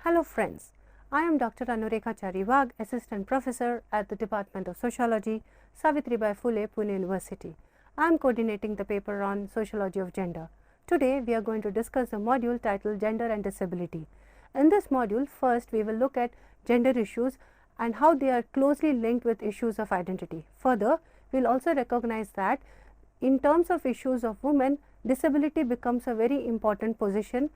Hello friends, I am Dr. Anurekha Chariwag, Assistant Professor at the Department of Sociology, Savitribai Phule, Pune University. I am coordinating the paper on Sociology of Gender. Today we are going to discuss a module titled Gender and Disability. In this module, first we will look at gender issues and how they are closely linked with issues of identity. Further, we will also recognize that in terms of issues of women, disability becomes a very important position,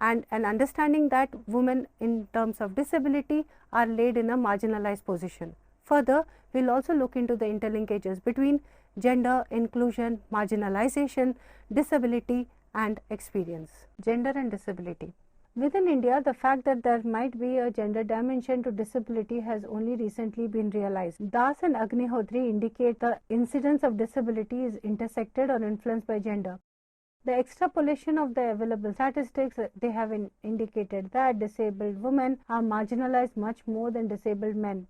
and an understanding that women in terms of disability are laid in a marginalized position. Further, we will also look into the interlinkages between gender, inclusion, marginalization, disability and experience. Gender and disability. Within India, the fact that there might be a gender dimension to disability has only recently been realized. Das and Agnihotri indicate the incidence of disability is intersected or influenced by gender. The extrapolation of the available statistics, they have indicated that disabled women are marginalized much more than disabled men.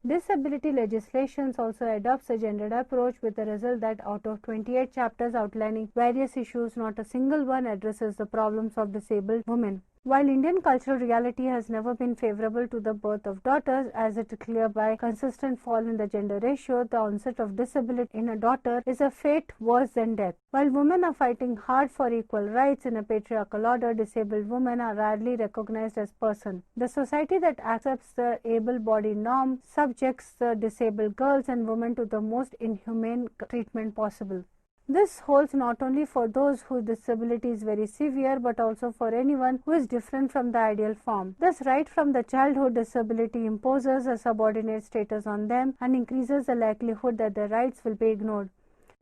Disability legislation also adopts a gendered approach, with the result that out of 28 chapters outlining various issues, not a single one addresses the problems of disabled women. While Indian cultural reality has never been favorable to the birth of daughters, as it is clear by consistent fall in the gender ratio, the onset of disability in a daughter is a fate worse than death. While women are fighting hard for equal rights in a patriarchal order, disabled women are rarely recognized as persons. The society that accepts the able-bodied norm subjects the disabled girls and women to the most inhumane treatment possible. This holds not only for those whose disability is very severe, but also for anyone who is different from the ideal form. Thus, right from the childhood, disability imposes a subordinate status on them and increases the likelihood that their rights will be ignored.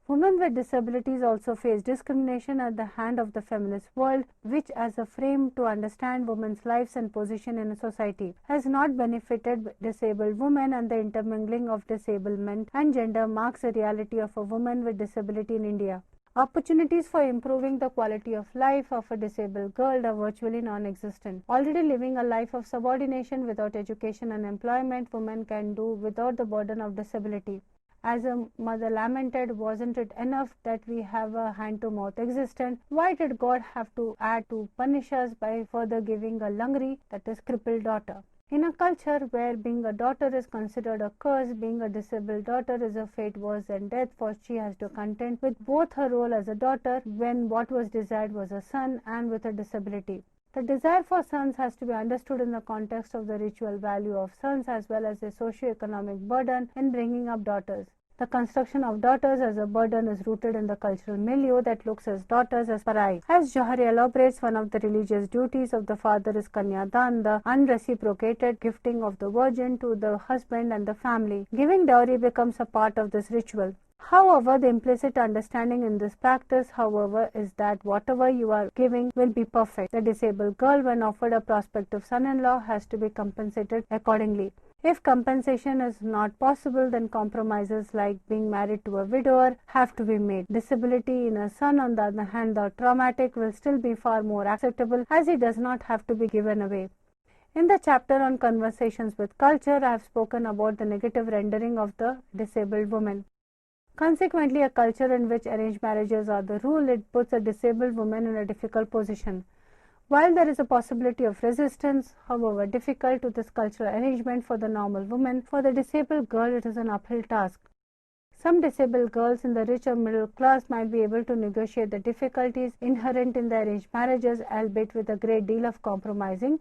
Women with disabilities also face discrimination at the hand of the feminist world, which, as a frame to understand women's lives and position in a society, has not benefited disabled women, and the intermingling of disablement and gender marks the reality of a woman with disability in India. Opportunities for improving the quality of life of a disabled girl are virtually non-existent. Already living a life of subordination without education and employment, women can do without the burden of disability. As a mother lamented, wasn't it enough that we have a hand-to-mouth existence? Why did God have to add to punish us by further giving a lungri, that is crippled daughter? In a culture where being a daughter is considered a curse, being a disabled daughter is a fate worse than death, for she has to contend with both her role as a daughter, when what was desired was a son, and with a disability. The desire for sons has to be understood in the context of the ritual value of sons as well as the socio-economic burden in bringing up daughters. The construction of daughters as a burden is rooted in the cultural milieu that looks at daughters as parai. As Johar elaborates, one of the religious duties of the father is kanyadan, the unreciprocated gifting of the virgin to the husband and the family. Giving dowry becomes a part of this ritual. However, the implicit understanding in this practice, however, is that whatever you are giving will be perfect. The disabled girl, when offered a prospective son-in-law, has to be compensated accordingly. If compensation is not possible, then compromises like being married to a widower have to be made. Disability in a son, on the other hand, the traumatic, will still be far more acceptable, as it does not have to be given away. In the chapter on conversations with culture, I have spoken about the negative rendering of the disabled woman. Consequently, a culture in which arranged marriages are the rule, it puts a disabled woman in a difficult position. While there is a possibility of resistance, however difficult to this cultural arrangement for the normal woman, for the disabled girl it is an uphill task. Some disabled girls in the rich or middle class might be able to negotiate the difficulties inherent in the arranged marriages, albeit with a great deal of compromising.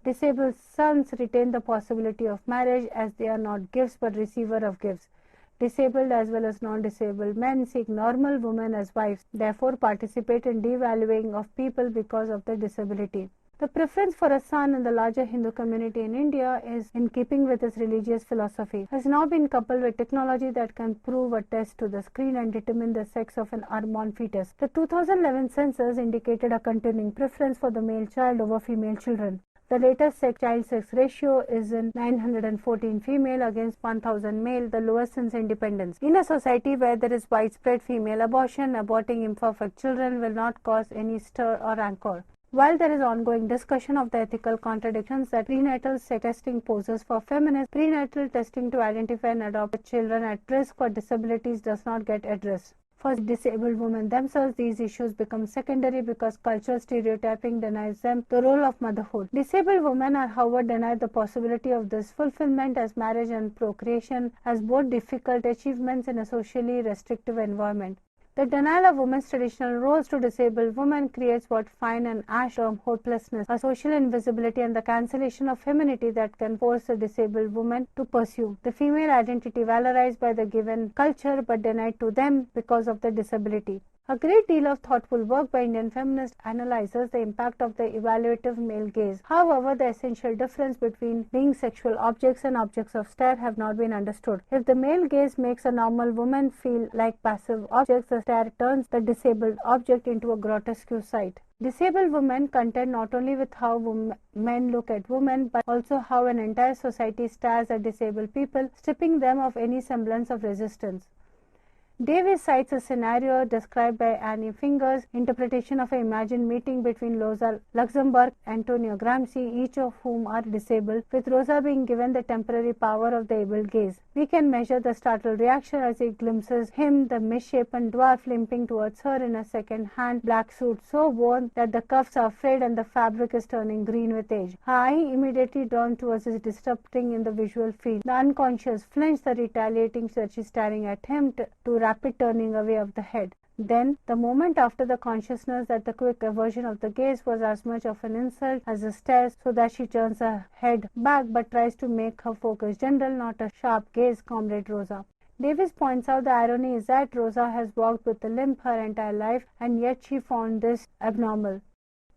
Disabled sons retain the possibility of marriage, as they are not gifts but receiver of gifts. Disabled as well as non-disabled men seek normal women as wives, therefore participate in devaluing of people because of their disability. The preference for a son in the larger Hindu community in India is in keeping with its religious philosophy, has now been coupled with technology that can prove a test to the screen and determine the sex of an unborn fetus. The 2011 census indicated a continuing preference for the male child over female children. The latest child-sex ratio is in 914 female against 1000 male, the lowest since independence. In a society where there is widespread female abortion, aborting imperfect children will not cause any stir or rancor. While there is ongoing discussion of the ethical contradictions that prenatal sex testing poses for feminists, prenatal testing to identify and adopt children at risk for disabilities does not get addressed. For disabled women themselves, these issues become secondary because cultural stereotyping denies them the role of motherhood. Disabled women are, however, denied the possibility of this fulfillment as marriage and procreation as both difficult achievements in a socially restrictive environment. The denial of women's traditional roles to disabled women creates what Fine and Ash term hopelessness, a social invisibility and the cancellation of femininity that can force a disabled woman to pursue the female identity valorized by the given culture but denied to them because of the disability. A great deal of thoughtful work by Indian feminists analyzes the impact of the evaluative male gaze. However, the essential difference between being sexual objects and objects of stare have not been understood. If the male gaze makes a normal woman feel like passive objects, the stare turns the disabled object into a grotesque sight. Disabled women contend not only with how men look at women, but also how an entire society stares at disabled people, stripping them of any semblance of resistance. Davis cites a scenario described by Annie Finger's interpretation of an imagined meeting between Rosa Luxemburg and Antonio Gramsci, each of whom are disabled, with Rosa being given the temporary power of the able gaze. We can measure the startled reaction as he glimpses him, the misshapen dwarf, limping towards her in a second-hand black suit so worn that the cuffs are frayed and the fabric is turning green with age. Her eye immediately drawn towards his disrupting in the visual field. The unconscious flinch, the retaliating that she's staring at him, to rapid turning away of the head. Then, the moment after the consciousness that the quick aversion of the gaze was as much of an insult as a stare, so that she turns her head back but tries to make her focus general, not a sharp gaze, Comrade Rosa. Davis points out the irony is that Rosa has walked with a limp her entire life, and yet she found this abnormal.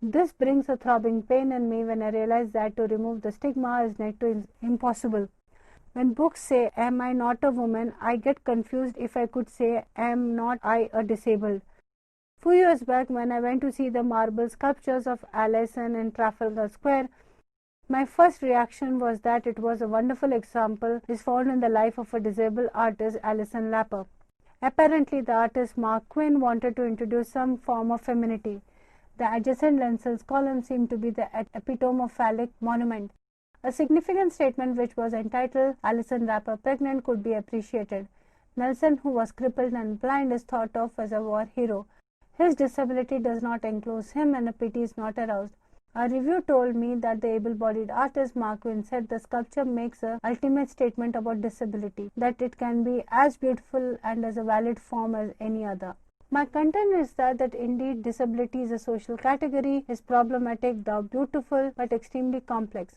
This brings a throbbing pain in me when I realize that to remove the stigma is next to impossible. When books say, "Am I not a woman?" I get confused if I could say, "Am not I a disabled?" Few years back, when I went to see the marble sculptures of Alison in Trafalgar Square, my first reaction was that it was a wonderful example is found in the life of a disabled artist, Alison Lapper. Apparently, the artist Mark Quinn wanted to introduce some form of femininity. The adjacent lenses column seemed to be the epitome of phallic monument. A significant statement which was entitled "Alison Lapper Pregnant" could be appreciated. Nelson, who was crippled and blind, is thought of as a war hero. His disability does not enclose him and a pity is not aroused. A review told me that the able-bodied artist Mark Quinn said the sculpture makes an ultimate statement about disability, that it can be as beautiful and as a valid form as any other. My contention is that indeed disability is a social category, is problematic though beautiful, but extremely complex.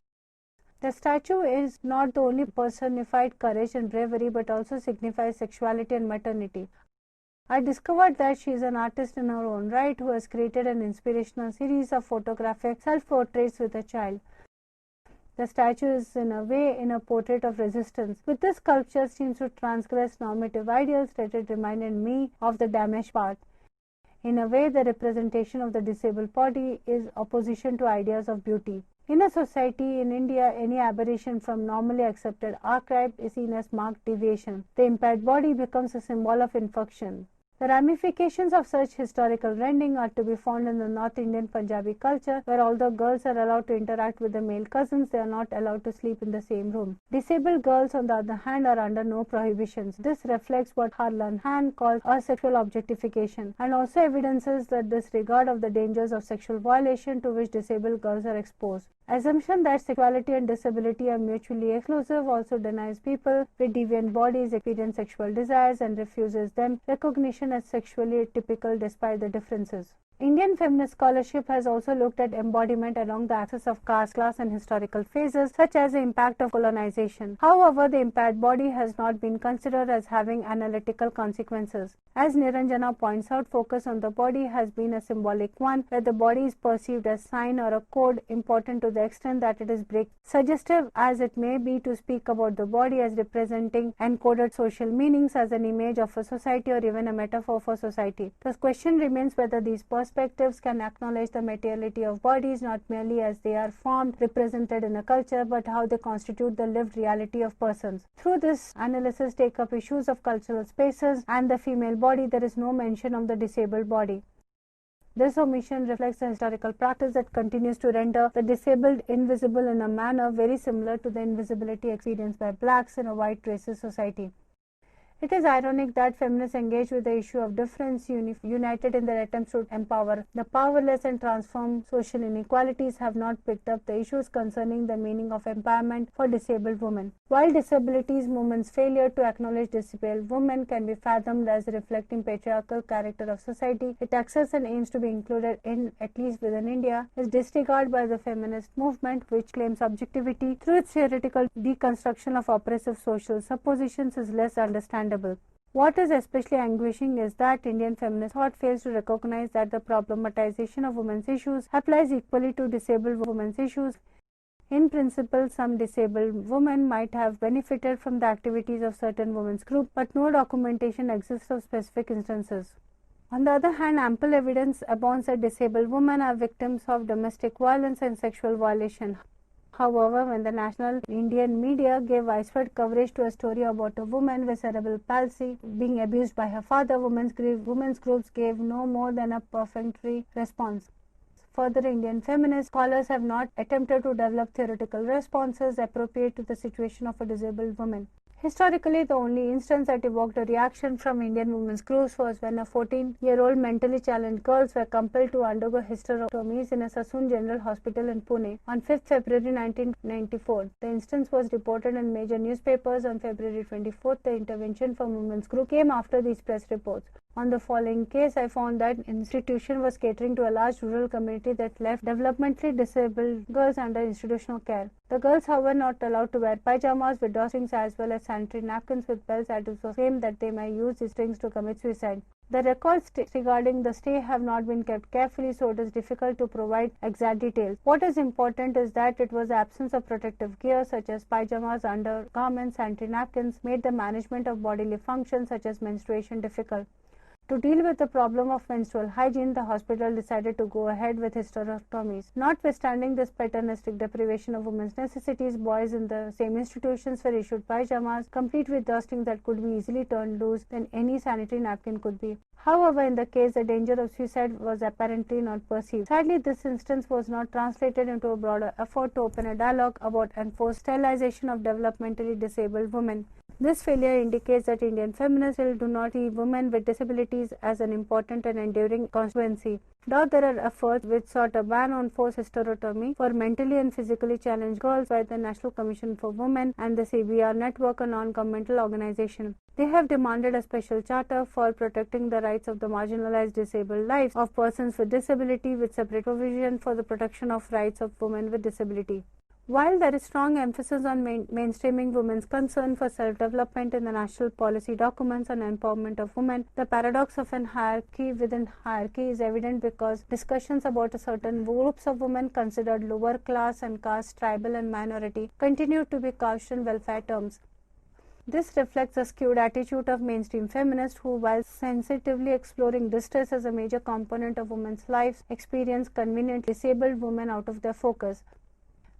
The statue is not the only personified courage and bravery, but also signifies sexuality and maternity. I discovered that she is an artist in her own right who has created an inspirational series of photographic self-portraits with a child. The statue is in a way a portrait of resistance. With this sculpture seems to transgress normative ideals that it reminded me of the damaged part. In a way, the representation of the disabled body is opposition to ideas of beauty. In a society in India, any aberration from normally accepted archetype is seen as marked deviation. The impaired body becomes a symbol of infection. The ramifications of such historical rending are to be found in the North Indian Punjabi culture, where although girls are allowed to interact with their male cousins, they are not allowed to sleep in the same room. Disabled girls, on the other hand, are under no prohibitions. This reflects what Harlan Han calls sexual objectification, and also evidences the disregard of the dangers of sexual violation to which disabled girls are exposed. Assumption that sexuality and disability are mutually exclusive also denies people with deviant bodies experience sexual desires and refuses them recognition as sexually typical despite the differences. Indian feminist scholarship has also looked at embodiment along the axis of caste, class and historical phases, such as the impact of colonization. However, the impaired body has not been considered as having analytical consequences. As Niranjana points out, focus on the body has been a symbolic one, where the body is perceived as sign or a code important to the extent that it is suggestive as it may be to speak about the body as representing encoded social meanings as an image of a society or even a metaphor for society. The question remains whether these perspectives can acknowledge the materiality of bodies not merely as they are formed, represented in a culture, but how they constitute the lived reality of persons. Through this analysis take up issues of cultural spaces and the female body. There is no mention of the disabled body. This omission reflects the historical practice that continues to render the disabled invisible in a manner very similar to the invisibility experienced by blacks in a white racist society. It is ironic that feminists engaged with the issue of difference, united in their attempts to empower the powerless and transform social inequalities, have not picked up the issues concerning the meaning of empowerment for disabled women. While disabilities movement's failure to acknowledge disabled women can be fathomed as reflecting patriarchal character of society, it accepts and aims to be included in, at least within India, is disregarded by the feminist movement, which claims objectivity through its theoretical deconstruction of oppressive social suppositions, is less understandable. What is especially anguishing is that Indian feminist thought fails to recognize that the problematization of women's issues applies equally to disabled women's issues. In principle, some disabled women might have benefited from the activities of certain women's groups, but no documentation exists of specific instances. On the other hand, ample evidence abounds that disabled women are victims of domestic violence and sexual violation. However, when the national Indian media gave widespread coverage to a story about a woman with cerebral palsy being abused by her father, women's groups gave no more than a perfunctory response. Further, Indian feminist scholars have not attempted to develop theoretical responses appropriate to the situation of a disabled woman. Historically, the only instance that evoked a reaction from Indian women's groups was when a 14-year-old mentally challenged girls were compelled to undergo hysterectomies in a Sassoon General Hospital in Pune on 5 February 1994. The instance was reported in major newspapers on February 24. The intervention from women's group came after these press reports. On the following case, I found that institution was catering to a large rural community that left developmentally disabled girls under institutional care. The girls, however, not allowed to wear pajamas with drawstrings as well as sanitary napkins with bells, as it was claimed that they may use these strings to commit suicide. The records regarding the stay have not been kept carefully, so it is difficult to provide exact details. What is important is that it was the absence of protective gear such as pajamas, undergarments, sanitary napkins made the management of bodily functions such as menstruation difficult. To deal with the problem of menstrual hygiene, the hospital decided to go ahead with hysterectomies. Notwithstanding this paternalistic deprivation of women's necessities, boys in the same institutions were issued pajamas, complete with dusting that could be easily turned loose than any sanitary napkin could be. However, in the case, the danger of suicide was apparently not perceived. Sadly, this instance was not translated into a broader effort to open a dialogue about enforced sterilization of developmentally disabled women. This failure indicates that Indian feminists still do not see women with disabilities as an important and enduring constituency. Though there are efforts which sought a ban on forced hysterectomy for mentally and physically challenged girls by the National Commission for Women and the CBR Network, a non-governmental organization. They have demanded a special charter for protecting the rights of the marginalized disabled lives of persons with disability, with separate provision for the protection of rights of women with disability. While there is strong emphasis on mainstreaming women's concern for self-development in the national policy documents on empowerment of women, the paradox of an hierarchy within hierarchy is evident because discussions about certain groups of women considered lower class and caste, tribal and minority continue to be couched in welfare terms. This reflects a skewed attitude of mainstream feminists who, while sensitively exploring distress as a major component of women's lives, experience conveniently disabled women out of their focus.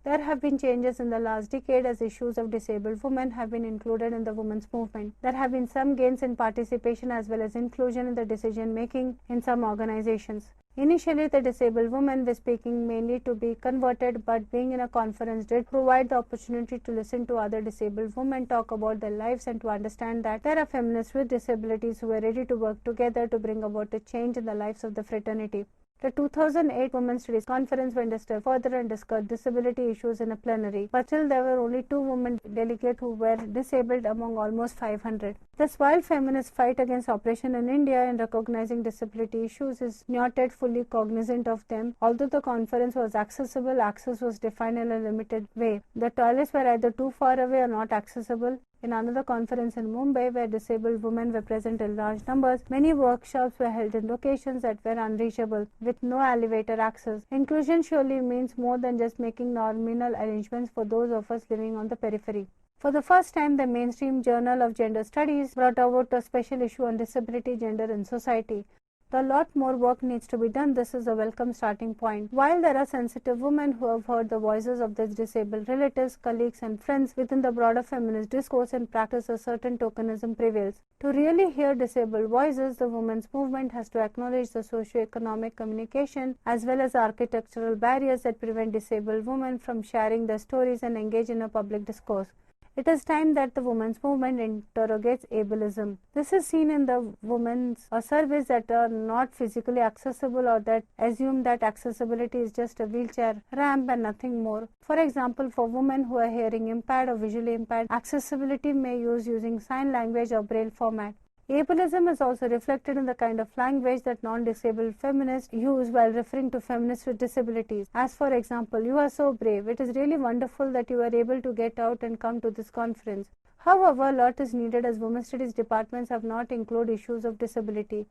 There have been changes in the last decade as issues of disabled women have been included in the women's movement. There have been some gains in participation as well as inclusion in the decision making in some organizations. Initially, the disabled women were speaking mainly to be converted, but being in a conference did provide the opportunity to listen to other disabled women talk about their lives and to understand that there are feminists with disabilities who are ready to work together to bring about a change in the lives of the fraternity. The 2008 Women's Studies Conference went a step further and discussed disability issues in a plenary, but still there were only 2 women delegates who were disabled among almost 500. Thus, while feminists fight against oppression in India in recognizing disability issues is not yet fully cognizant of them, although the conference was accessible, access was defined in a limited way. The toilets were either too far away or not accessible. In another conference in Mumbai, where disabled women were present in large numbers, many workshops were held in locations that were unreachable, with no elevator access. Inclusion surely means more than just making nominal arrangements for those of us living on the periphery. For the first time, the mainstream Journal of Gender Studies brought out a special issue on disability, gender, and society. A lot more work needs to be done. This is a welcome starting point. While there are sensitive women who have heard the voices of their disabled relatives, colleagues, and friends within the broader feminist discourse and practice, a certain tokenism prevails. To really hear disabled voices, the women's movement has to acknowledge the socio-economic communication as well as architectural barriers that prevent disabled women from sharing their stories and engage in a public discourse. It is time that the women's movement interrogates ableism. This is seen in the women's surveys that are not physically accessible or that assume that accessibility is just a wheelchair ramp and nothing more. For example, for women who are hearing impaired or visually impaired, accessibility may use using sign language or braille format. Ableism is also reflected in the kind of language that non-disabled feminists use while referring to feminists with disabilities. As for example, "You are so brave. It is really wonderful that you were able to get out and come to this conference." However, a lot is needed as women's studies departments have not included issues of disability.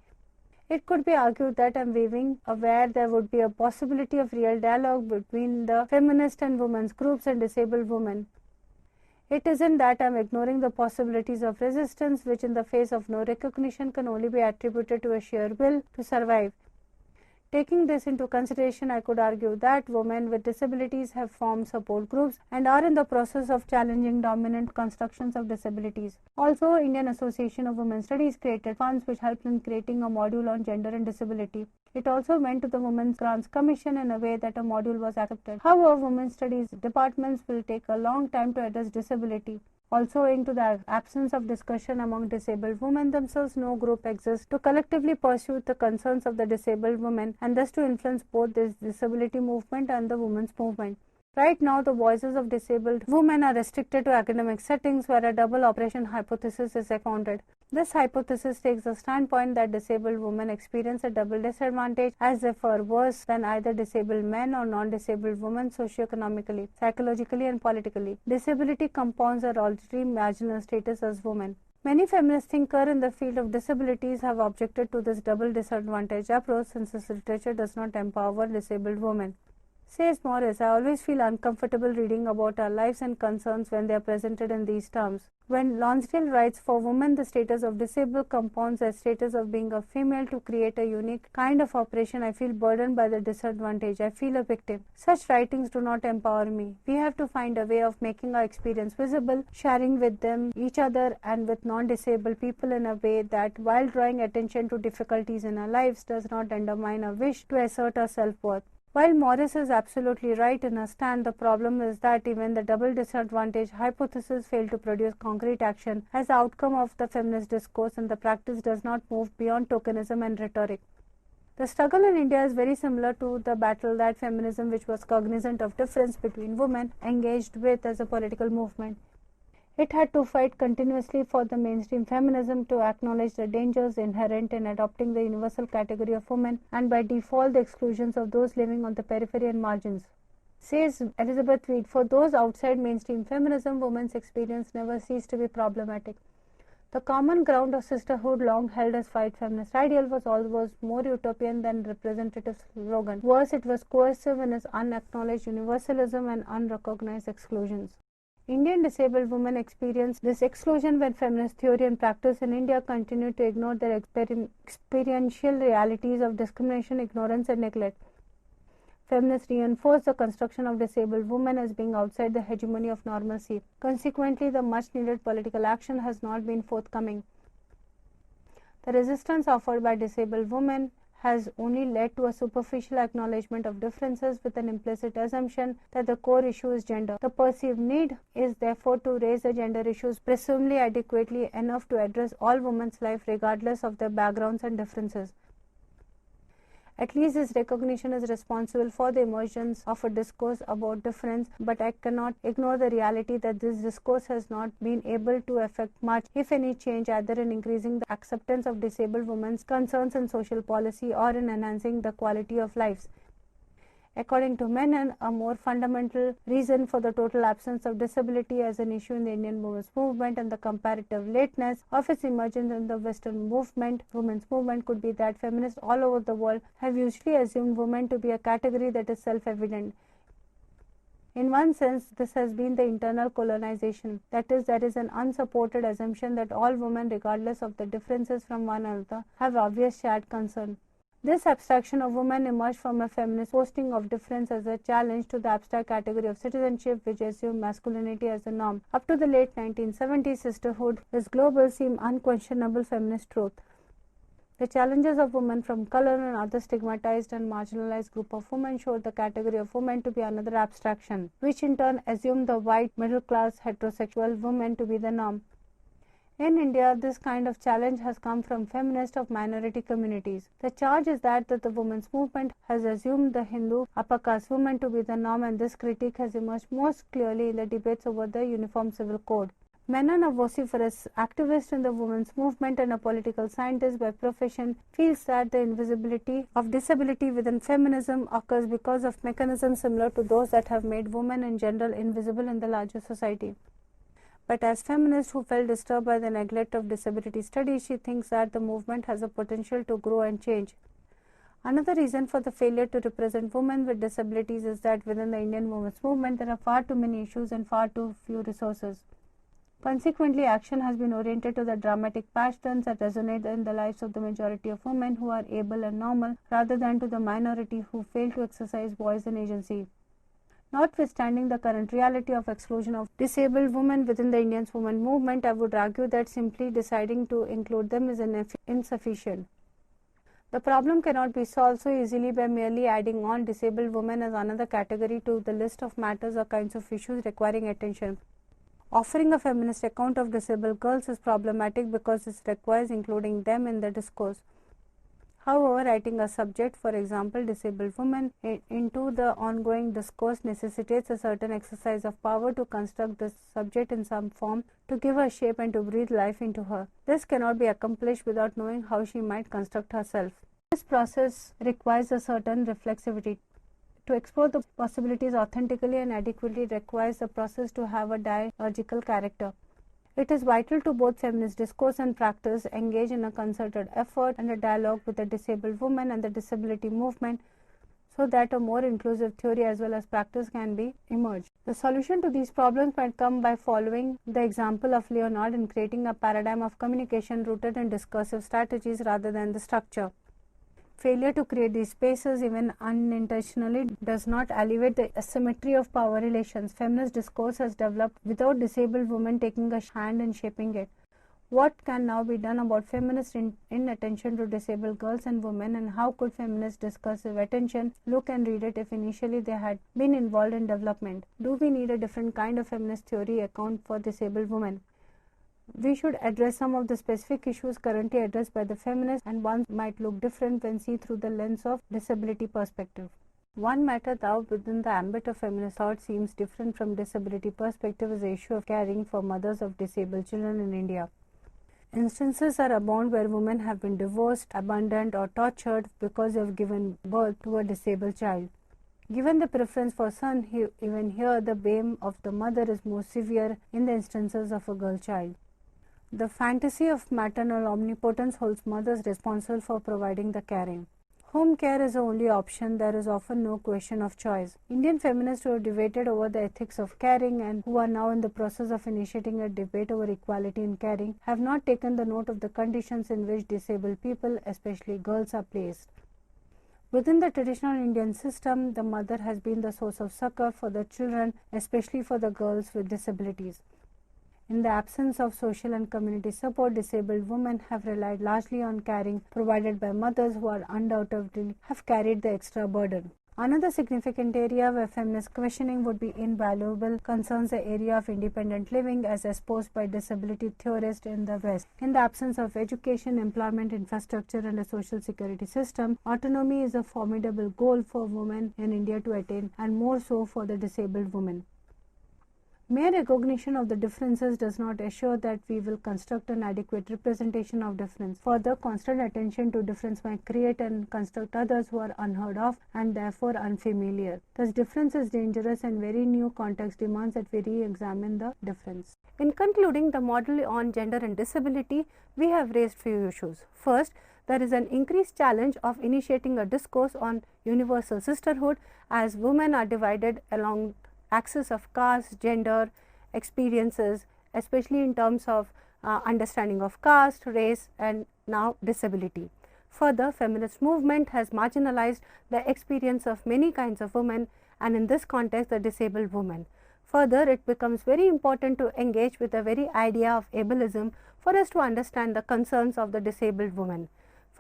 It could be argued that I am weaving where there would be a possibility of real dialogue between the feminist and women's groups and disabled women. It isn't that I am ignoring the possibilities of resistance, which in the face of no recognition can only be attributed to a sheer will to survive. Taking this into consideration, I could argue that women with disabilities have formed support groups and are in the process of challenging dominant constructions of disabilities. Also, Indian Association of Women's Studies created funds which helped in creating a module on gender and disability. It also went to the Women's Grants Commission in a way that a module was accepted. However, women's studies departments will take a long time to address disability. Also, owing to the absence of discussion among disabled women themselves, no group exists to collectively pursue the concerns of the disabled women and thus to influence both this disability movement and the women's movement. Right now, the voices of disabled women are restricted to academic settings where a double operation hypothesis is founded. This hypothesis takes the standpoint that disabled women experience a double disadvantage as they are worse than either disabled men or non-disabled women socioeconomically, psychologically and politically. Disability compounds their already marginal status as women. Many feminist thinkers in the field of disabilities have objected to this double disadvantage approach since this literature does not empower disabled women. Says Morris, "I always feel uncomfortable reading about our lives and concerns when they are presented in these terms. When Lonsdale writes, for women the status of disabled compounds the status of being a female to create a unique kind of operation, I feel burdened by the disadvantage. I feel a victim. Such writings do not empower me. We have to find a way of making our experience visible, sharing with them, each other and with non-disabled people in a way that, while drawing attention to difficulties in our lives, does not undermine our wish to assert our self-worth." While Morris is absolutely right in her stand, the problem is that even the double disadvantage hypothesis failed to produce concrete action as the outcome of the feminist discourse, and the practice does not move beyond tokenism and rhetoric. The struggle in India is very similar to the battle that feminism, which was cognizant of difference between women, engaged with as a political movement. It had to fight continuously for the mainstream feminism to acknowledge the dangers inherent in adopting the universal category of women and by default the exclusions of those living on the periphery and margins. Says Elizabeth Weed, "For those outside mainstream feminism, women's experience never ceased to be problematic. The common ground of sisterhood long held as white feminist ideal was always more utopian than representative slogan. Worse, it was coercive in its unacknowledged universalism and unrecognized exclusions." Indian disabled women experienced this exclusion when feminist theory and practice in India continued to ignore their experiential realities of discrimination, ignorance and neglect. Feminists reinforced the construction of disabled women as being outside the hegemony of normalcy. Consequently, the much needed political action has not been forthcoming. The resistance offered by disabled women has only led to a superficial acknowledgement of differences with an implicit assumption that the core issue is gender. The perceived need is therefore to raise the gender issues presumably adequately enough to address all women's life regardless of their backgrounds and differences. At least this recognition is responsible for the emergence of a discourse about difference, but I cannot ignore the reality that this discourse has not been able to effect much, if any, change either in increasing the acceptance of disabled women's concerns in social policy or in enhancing the quality of lives. According to Menon, a more fundamental reason for the total absence of disability as an issue in the Indian women's movement and the comparative lateness of its emergence in the Western women's movement could be that feminists all over the world have usually assumed women to be a category that is self-evident. In one sense, this has been the internal colonization. That is, there is an unsupported assumption that all women, regardless of the differences from one another, have obvious shared concern. This abstraction of women emerged from a feminist posting of difference as a challenge to the abstract category of citizenship, which assumed masculinity as the norm. Up to the late 1970s, sisterhood is global seemed unquestionable feminist truth. The challenges of women from color and other stigmatized and marginalized group of women show the category of women to be another abstraction, which in turn assume the white middle-class heterosexual woman to be the norm. In India, this kind of challenge has come from feminists of minority communities. The charge is that the women's movement has assumed the Hindu upper caste woman to be the norm, and this critique has emerged most clearly in the debates over the Uniform Civil Code. Menon, a vociferous activist in the women's movement and a political scientist by profession, feels that the invisibility of disability within feminism occurs because of mechanisms similar to those that have made women in general invisible in the larger society. But as feminists who felt disturbed by the neglect of disability studies, she thinks that the movement has a potential to grow and change. Another reason for the failure to represent women with disabilities is that within the Indian women's movement, there are far too many issues and far too few resources. Consequently, action has been oriented to the dramatic patterns that resonate in the lives of the majority of women who are able and normal, rather than to the minority who fail to exercise voice and agency. Notwithstanding the current reality of exclusion of disabled women within the Indian women movement, I would argue that simply deciding to include them is insufficient. The problem cannot be solved so easily by merely adding on disabled women as another category to the list of matters or kinds of issues requiring attention. Offering a feminist account of disabled girls is problematic because it requires including them in the discourse. However, writing a subject, for example, disabled women, into the ongoing discourse necessitates a certain exercise of power to construct the subject in some form, to give her shape and to breathe life into her. This cannot be accomplished without knowing how she might construct herself. This process requires a certain reflexivity. To explore the possibilities authentically and adequately requires the process to have a dialogical character. It is vital to both feminist discourse and practice engage in a concerted effort and a dialogue with the disabled woman and the disability movement so that a more inclusive theory as well as practice can be emerged. The solution to these problems might come by following the example of Leonard in creating a paradigm of communication rooted in discursive strategies rather than the structure. Failure to create these spaces, even unintentionally, does not alleviate the asymmetry of power relations. Feminist discourse has developed without disabled women taking a hand in shaping it. What can now be done about feminist inattention to disabled girls and women, and how could feminist discursive attention look and read it if initially they had been involved in development? Do we need a different kind of feminist theory account for disabled women? We should address some of the specific issues currently addressed by the feminists, and one might look different when seen through the lens of disability perspective. One matter that within the ambit of feminist thought seems different from disability perspective is the issue of caring for mothers of disabled children in India. Instances are abound where women have been divorced, abandoned or tortured because they have given birth to a disabled child. Given the preference for son, even here the blame of the mother is more severe in the instances of a girl child. The fantasy of maternal omnipotence holds mothers responsible for providing the caring. Home care is the only option. There is often no question of choice. Indian feminists who have debated over the ethics of caring and who are now in the process of initiating a debate over equality in caring have not taken the note of the conditions in which disabled people, especially girls, are placed. Within the traditional Indian system, the mother has been the source of succor for the children, especially for the girls with disabilities. In the absence of social and community support, disabled women have relied largely on caring provided by mothers who are undoubtedly have carried the extra burden. Another significant area where feminist questioning would be invaluable concerns the area of independent living as exposed by disability theorists in the West. In the absence of education, employment, infrastructure and a social security system, autonomy is a formidable goal for women in India to attain, and more so for the disabled women. Mere recognition of the differences does not assure that we will construct an adequate representation of difference. Further, constant attention to difference might create and construct others who are unheard of and therefore unfamiliar. Thus, difference is dangerous, and very new context demands that we re-examine the difference. In concluding the model on gender and disability, we have raised few issues. First, there is an increased challenge of initiating a discourse on universal sisterhood as women are divided along axis of caste, gender, experiences, especially in terms of understanding of caste, race and now disability. Further, feminist movement has marginalized the experience of many kinds of women, and in this context the disabled woman. Further, it becomes very important to engage with the very idea of ableism for us to understand the concerns of the disabled woman.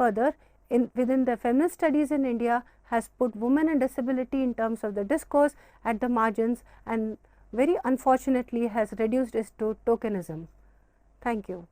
Further, within the feminist studies in India has put women and disability in terms of the discourse at the margins, and very unfortunately has reduced it to tokenism. Thank you.